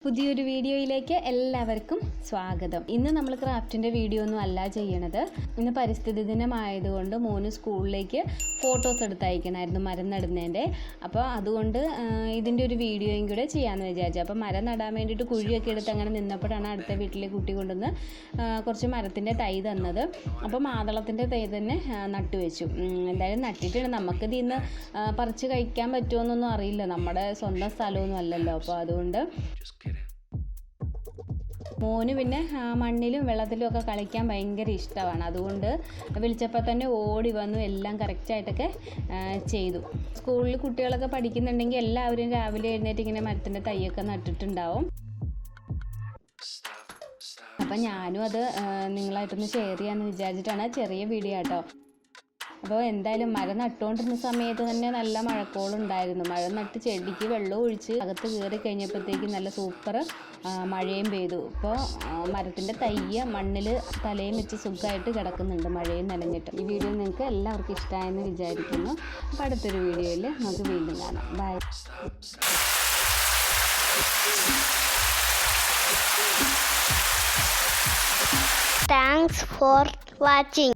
പുതിയൊരു വീഡിയോയിലേക്ക് എല്ലാവർക്കും സ്വാഗതം. ഇന്ന് നമ്മൾ ക്രാഫ്റ്റിൻ്റെ വീഡിയോ ഒന്നും അല്ല ചെയ്യണത്. ഇന്ന് പരിസ്ഥിതി ദിനമായതുകൊണ്ട് മോന് സ്കൂളിലേക്ക് ഫോട്ടോസ് എടുത്തയക്കണമായിരുന്നു മരം നടുന്നതിൻ്റെ. അപ്പോൾ അതുകൊണ്ട് ഇതിൻ്റെ ഒരു വീഡിയോയും കൂടെ ചെയ്യാമെന്ന് വിചാരിച്ചു. അപ്പോൾ മരം നടാൻ വേണ്ടിയിട്ട് കുഴിയൊക്കെ എടുത്ത് അങ്ങനെ നിന്നപ്പോഴാണ് അടുത്ത വീട്ടിലെ കുട്ടി കൊണ്ടുവന്ന് കുറച്ച് മരത്തിൻ്റെ തൈ തന്നത്. അപ്പോൾ മാതളത്തിൻ്റെ തൈ തന്നെ നട്ടുവെച്ചു. എന്തായാലും നട്ടിട്ടുണ്ട്. നമുക്കിത് ഇന്ന് പറിച്ച് കഴിക്കാൻ പറ്റുമോയെന്നൊന്നും അറിയില്ല, നമ്മുടെ സ്വന്തം സ്ഥലമൊന്നും അല്ലല്ലോ. അപ്പോൾ അതുകൊണ്ട് മോന് പിന്നെ മണ്ണിലും വെള്ളത്തിലും ഒക്കെ കളിക്കാൻ ഭയങ്കര ഇഷ്ടമാണ്. അതുകൊണ്ട് വിളിച്ചപ്പോൾ തന്നെ ഓടി വന്നു, എല്ലാം കറക്റ്റായിട്ടൊക്കെ ചെയ്തു. സ്കൂളിൽ കുട്ടികളൊക്കെ പഠിക്കുന്നുണ്ടെങ്കിൽ എല്ലാവരും രാവിലെ എഴുന്നേറ്റ് ഇങ്ങനെ മരത്തിൻ്റെ തൈയൊക്കെ നട്ടിട്ടുണ്ടാവും. അപ്പം ഞാനും അത് നിങ്ങളായിട്ടൊന്ന് ഷെയർ ചെയ്യാമെന്ന് വിചാരിച്ചിട്ടാണ്. ചെറിയ വീഡിയോ കേട്ടോ. അപ്പോൾ എന്തായാലും മരം നട്ടുകൊണ്ടിരുന്ന സമയത്ത് തന്നെ നല്ല മഴക്കോളുണ്ടായിരുന്നു. മഴ നട്ട് ചെടിക്ക് വെള്ളം ഒഴിച്ച് അകത്ത് കയറി കഴിഞ്ഞപ്പോഴത്തേക്കും നല്ല സൂപ്പർ മഴയും പെയ്തു. ഇപ്പോൾ മരത്തിൻ്റെ തയ്യ മണ്ണിൽ തലയും വെച്ച് സുഖമായിട്ട് കിടക്കുന്നുണ്ട്, മഴയും നനഞ്ഞിട്ട്. ഈ വീഡിയോ നിങ്ങൾക്ക് എല്ലാവർക്കും ഇഷ്ടമായെന്ന് വിചാരിക്കുന്നു. അപ്പോൾ അടുത്തൊരു വീഡിയോയിൽ നമുക്ക് വീണ്ടും കാണാം. ബൈ. Thanks for watching.